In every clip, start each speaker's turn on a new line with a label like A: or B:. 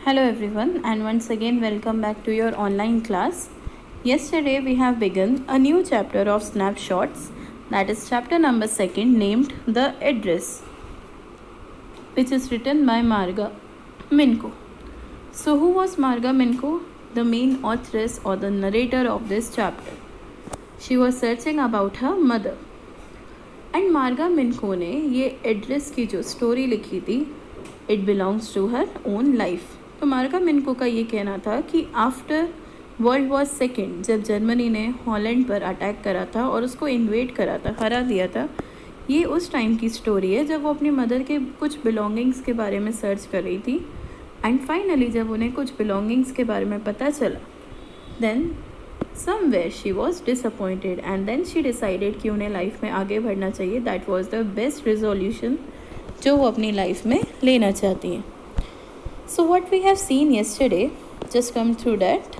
A: Hello everyone, and once again welcome back to your online class. Yesterday we have begun a new chapter of snapshots, that is chapter number 2 named The Address, which is written by Marga Minko. So who was Marga Minko? The main authoress or the narrator of this chapter. She was searching about her mother. And मार्गा Minco ने ये address की जो story लिखी थी, it belongs to her own life. तो Marga Minco का ये कहना था कि आफ्टर वर्ल्ड वॉर सेकेंड, जब जर्मनी ने हॉलैंड पर अटैक करा था और उसको इन्वेड करा था, हरा दिया था, ये उस टाइम की स्टोरी है जब वो अपनी मदर के कुछ बिलोंगिंग्स के बारे में सर्च कर रही थी. एंड फाइनली जब उन्हें कुछ बिलोंगिंग्स के बारे में पता चला, then somewhere she was disappointed and then she decided कि उन्हें लाइफ में आगे बढ़ना चाहिए. That was the best resolution जो वो अपनी लाइफ में लेना चाहती हैं. So what we have seen yesterday, just come through that.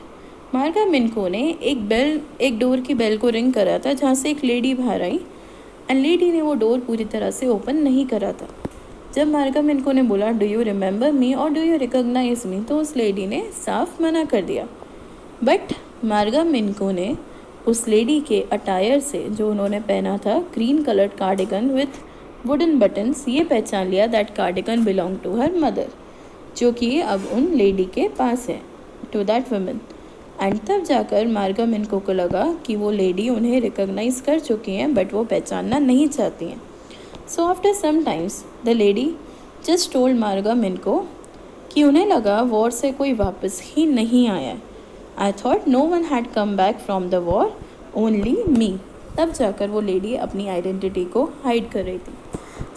A: Marga Minco ने एक डोर की बेल को रिंग करा था जहाँ से एक लेडी बाहर आई, एंड लेडी ने वो डोर पूरी तरह से ओपन नहीं करा था. जब मार्गा मिनको ने बोला डू यू रिमेंबर मी और डू यू रिकॉग्नाइज मी, तो उस लेडी ने साफ मना कर दिया. बट मार्गा मिनको ने उस लेडी के अटायर से, जो उन्होंने पहना था green coloured cardigan with wooden buttons, ये पहचान लिया that cardigan belong to her mother, जो कि अब उन लेडी के पास है, टू दैट वुमेन. एंड तब जाकर मार्गा मिनको को लगा कि वो लेडी उन्हें रिकॉग्नाइज कर चुकी हैं बट वो पहचानना नहीं चाहती हैं. So after some times the lady just told Marga Minco कि उन्हें लगा वॉर से कोई वापस ही नहीं आया है. I thought no one had come back from the war, only me. तब जाकर वो लेडी अपनी आइडेंटिटी को हाइड कर रही थी.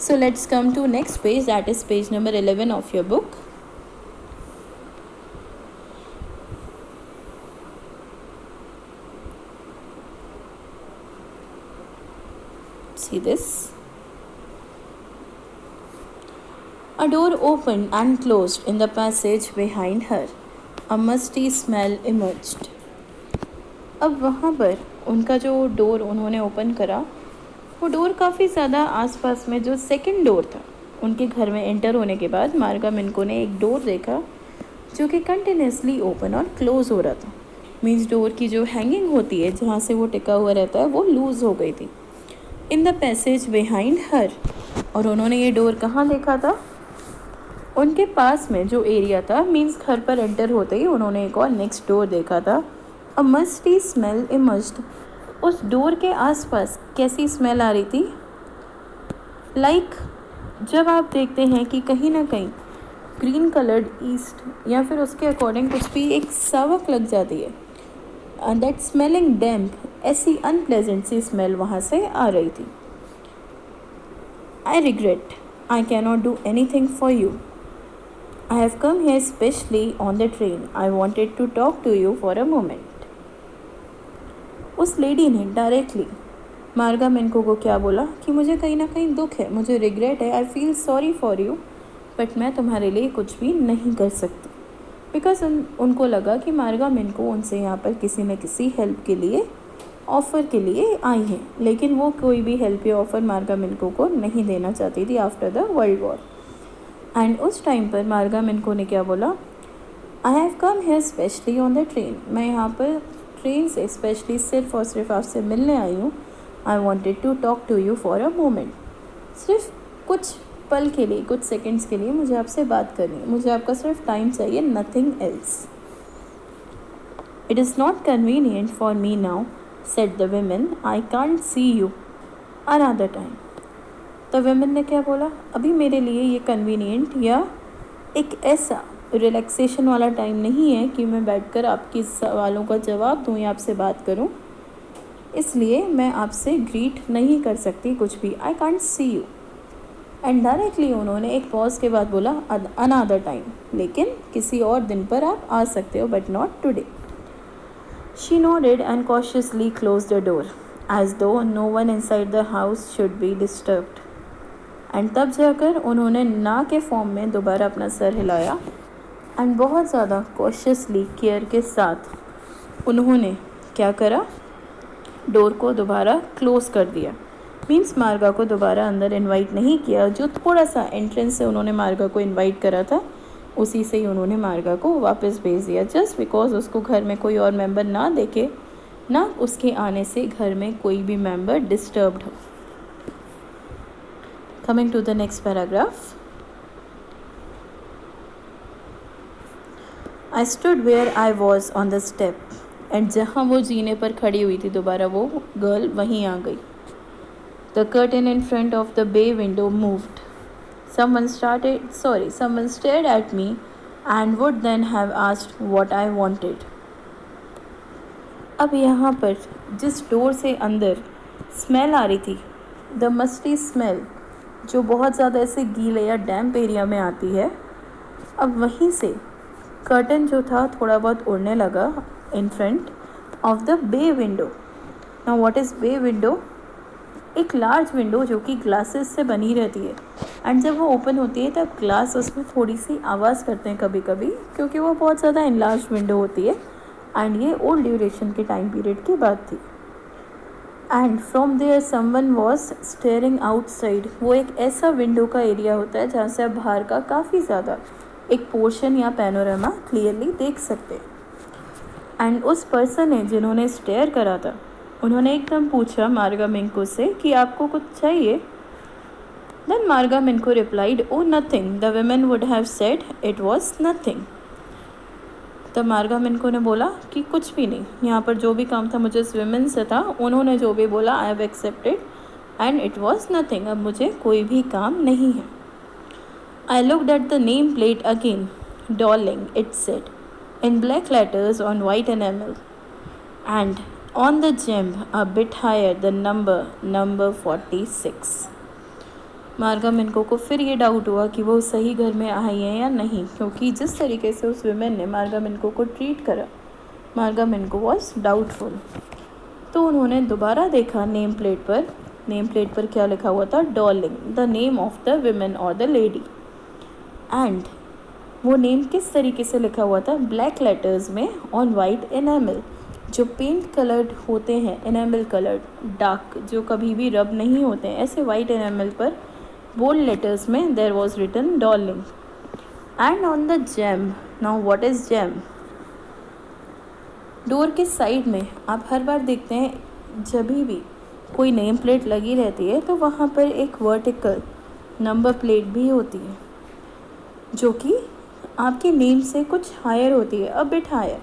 A: So let's come to next page, that is page number 11 of your book. See this. A door opened and closed in the passage behind her. A musty smell emerged. अब वहाँ पर उनका जो door उन्होंने open करा, वो door काफ़ी ज़्यादा आसपास में जो सेकंड डोर था, उनके घर में एंटर होने के बाद मार्गा मिनको ने एक डोर देखा जो कि कंटिन्यूसली ओपन और क्लोज हो रहा था. मीन्स डोर की जो हैंगिंग होती है, जहाँ से वो टिका हुआ रहता है, वो लूज़ हो गई थी. In the passage behind her. और उन्होंने ये डोर कहाँ देखा था? उनके पास में जो एरिया था, मीन्स घर पर एंटर होते ही उन्होंने एक और नेक्स्ट डोर देखा था. अ मस्टी स्मेल इमर्ज्ड. उस डोर के आसपास कैसी स्मेल आ रही थी? लाइक जब आप देखते हैं कि कहीं ना कहीं ग्रीन कलर्ड ईस्ट या फिर उसके अकॉर्डिंग कुछ भी एक सावक लग जाती है, दैट स्मेलिंग डैम्प, ऐसी अनप्लेजेंट सी स्मेल वहाँ से आ रही थी. I regret I cannot do anything for you. I have come here specially on the train. I wanted to talk to you for a moment. उस लेडी ने डायरेक्टली मार्गा मिनको को क्या बोला कि मुझे कहीं ना कहीं दुख है, मुझे रिग्रेट है, I feel sorry for you, but मैं तुम्हारे लिए कुछ भी नहीं कर सकती. बिकॉज उनको लगा कि मार्गा मिनको उनसे यहाँ पर किसी न किसी हेल्प के लिए, ऑफ़र के लिए आई हैं, लेकिन वो कोई भी हेल्प या ऑफ़र मार्गा मिनको को नहीं देना चाहती थी after the world war. And उस टाइम पर मार्गा मिनको ने क्या बोला? I have come here specially on the train. मैं यहाँ पर ट्रेन से स्पेशली सिर्फ और सिर्फ आपसे मिलने आई हूँ. I wanted to talk to you for a moment. सिर्फ कुछ पल के लिए, कुछ सेकेंड्स के लिए मुझे आपसे बात करनी है, मुझे आपका सिर्फ टाइम चाहिए, nothing else. It is not convenient for me now, said the women. I can't see you another time. तो वुमेन ने क्या बोला? अभी मेरे लिए ये कन्वीनियंट या एक ऐसा रिलैक्सेशन वाला टाइम नहीं है कि मैं बैठकर आपके सवालों का जवाब दूँ या आपसे बात करूँ, इसलिए मैं आपसे ग्रीट नहीं कर सकती कुछ भी. I can't see you. And directly उन्होंने एक पॉज के बाद बोला अनदर टाइम, लेकिन किसी और दिन पर आप आ सकते हो, but not today. She nodded and cautiously close the door as though no one inside the house should be disturbed. And तब जाकर उन्होंने ना के फॉर्म में दोबारा अपना सर हिलाया एंड बहुत ज़्यादा कॉशियसली, केयर के साथ उन्होंने क्या करा? डोर को दोबारा क्लोज़ कर दिया. मीन्स मार्गा को दोबारा अंदर इनवाइट नहीं किया. जो थोड़ा सा एंट्रेंस से उन्होंने मार्गा को इनवाइट करा था, उसी से ही उन्होंने मार्गा को वापस भेज दिया, जस्ट बिकॉज उसको घर में कोई और मेंबर ना देखे, ना उसके आने से घर में कोई भी मेंबर डिस्टर्ब्ड हो। Coming to the next paragraph. I stood where I was on the step, and जहाँ वो जीने पर खड़ी हुई थी दोबारा वो गर्ल वहीं आ गई। The curtain in front of the bay window moved. Someone stared at me and would then have asked what I wanted. अब यहाँ पर जिस डोर से अंदर स्मेल आ रही थी, द मस्टी स्मेल, जो बहुत ज़्यादा ऐसे गीले या डैम्प एरिया में आती है, अब वहीं से कर्टन जो था थोड़ा बहुत उड़ने लगा in front of the bay window. Now what is bay window? एक लार्ज विंडो जो कि ग्लासेस से बनी रहती है, एंड जब वो ओपन होती है तब ग्लास उसमें थोड़ी सी आवाज़ करते हैं कभी कभी, क्योंकि वो बहुत ज़्यादा इनलार्ज विंडो होती है, एंड ये ओल्ड ड्यूरेशन के टाइम पीरियड की बात थी. And from there someone was staring outside. वो एक ऐसा विंडो का एरिया होता है जहाँ से आप बाहर का काफ़ी ज़्यादा एक पोर्शन या पैनोरामा क्लियरली देख सकते हैं. एंड उस पर्सन ने जिन्होंने स्टेयर करा था, उन्होंने एकदम पूछा मार्गा मिनको से कि आपको कुछ चाहिए. Then Marga Minko replied, oh nothing. The woman would have said it was nothing. तब मार्गा मिनको ने बोला कि कुछ भी नहीं, यहाँ पर जो भी काम था मुझे इस वुमेन से था, उन्होंने जो भी बोला I have accepted and it was nothing. अब मुझे कोई भी काम नहीं है. I looked at the name plate again. Darling, it said in black letters on white enamel, and on the gem a bit higher the number 46. मार्गा मिनको को फिर ये डाउट हुआ कि वो सही घर में आई है या नहीं, क्योंकि जिस तरीके से उस विमेन ने मार्गा मिनको को ट्रीट करा, मार्गा मिनको वॉज डाउटफुल. तो उन्होंने दोबारा देखा नेम प्लेट पर क्या लिखा हुआ था? Darling, the name of the women और द लेडी. एंड वो नेम किस तरीके से लिखा हुआ था? ब्लैक लेटर्स में ऑन वाइट एनामल, जो पेंट कलर्ड होते हैं, एनामल कलर्ड डार्क, जो कभी भी रब नहीं होते हैं, ऐसे वाइट एनामल पर बोल्ड लेटर्स में there was written Darling. And on the jamb. Now what is jamb? Door के साइड में आप हर बार देखते हैं जब भी कोई नेम प्लेट लगी रहती है तो वहाँ पर एक वर्टिकल नंबर प्लेट भी होती है, जो कि आपके नेम से कुछ हायर होती है, a bit higher.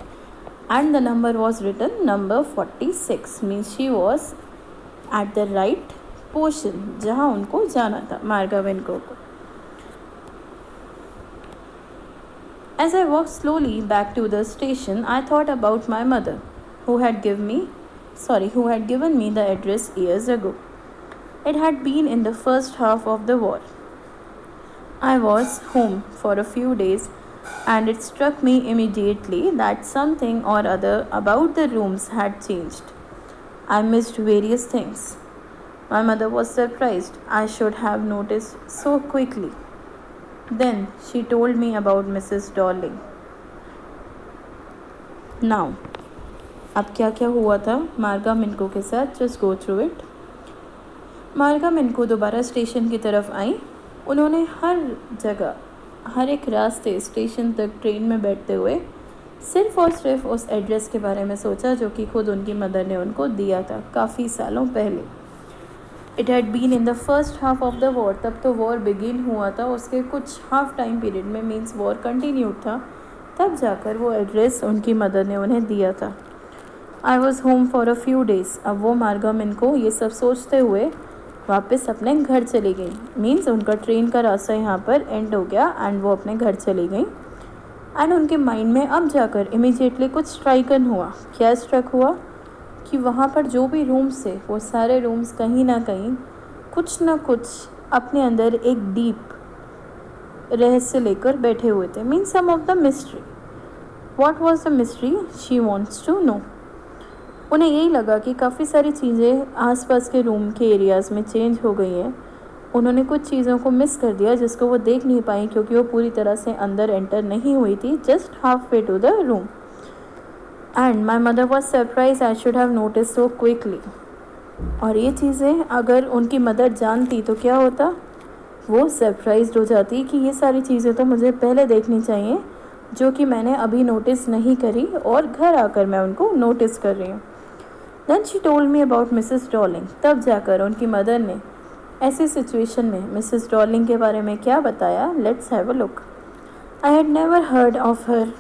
A: And the number was written number 46. Means she was at the right portion, जहाँ उनको जाना था, मार्गा मिनको को. As I walked slowly back to the station, I thought about my mother, who had given me the address years ago. It had been in the first half of the war. I was home for a few days, and it struck me immediately that something or other about the rooms had changed. I missed various things. My mother was surprised I should have noticed so quickly. Then she told me about Mrs. Darling. Now, अब क्या क्या हुआ था मार्गा मिनको के साथ? Just go through it. मार्गा मिनको दोबारा स्टेशन की तरफ आई. उन्होंने हर जगह, हर एक रास्ते स्टेशन तक ट्रेन में बैठते हुए सिर्फ और सिर्फ उस एड्रेस के बारे में सोचा जो कि खुद उनकी मदर ने उनको दिया था काफ़ी सालों पहले. It had been in the first half of the war. तब तो वॉर बिगिन हुआ था, उसके कुछ हाफ टाइम पीरियड में, मीन्स वॉर कंटिन्यूड था, तब जाकर वो एड्रेस उनकी मदर ने उन्हें दिया था. I was home for a few days. अब वो मार्गा मिनको ये सब सोचते हुए वापस अपने घर चली गई. मीन्स उनका ट्रेन का रास्ता यहाँ पर एंड हो गया एंड वो अपने घर चली गई. एंड उनके माइंड में अब जाकर इमीडिएटली कुछ स्ट्राइकन हुआ. क्या स्ट्रक हुआ? कि वहाँ पर जो भी रूम्स थे वो सारे रूम्स कहीं ना कुछ अपने अंदर एक डीप रहस्य लेकर बैठे हुए थे. Means some of the mystery. What was the mystery? She wants to know. उन्हें यही लगा कि काफ़ी सारी चीज़ें आसपास के रूम के एरियाज़ में चेंज हो गई हैं. उन्होंने कुछ चीज़ों को मिस कर दिया जिसको वो देख नहीं पाई, क्योंकि वो पूरी तरह से अंदर एंटर नहीं हुई थी, just half way to the room. And my mother was surprise I should have notice so quickly. और ये चीज़ें अगर उनकी मदर जानती तो क्या होता? वो सरप्राइज्ड हो जाती कि ये सारी चीज़ें तो मुझे पहले देखनी चाहिए, जो कि मैंने अभी नोटिस नहीं करी और घर आकर मैं उनको नोटिस कर रही हूँ। Then she told me about Mrs Darling. तब जाकर उनकी मदर ने ऐसी सिचुएशन में मिसेस डॉर्लिंग के बारे में क्या बताया, let's have a look. I had never heard of her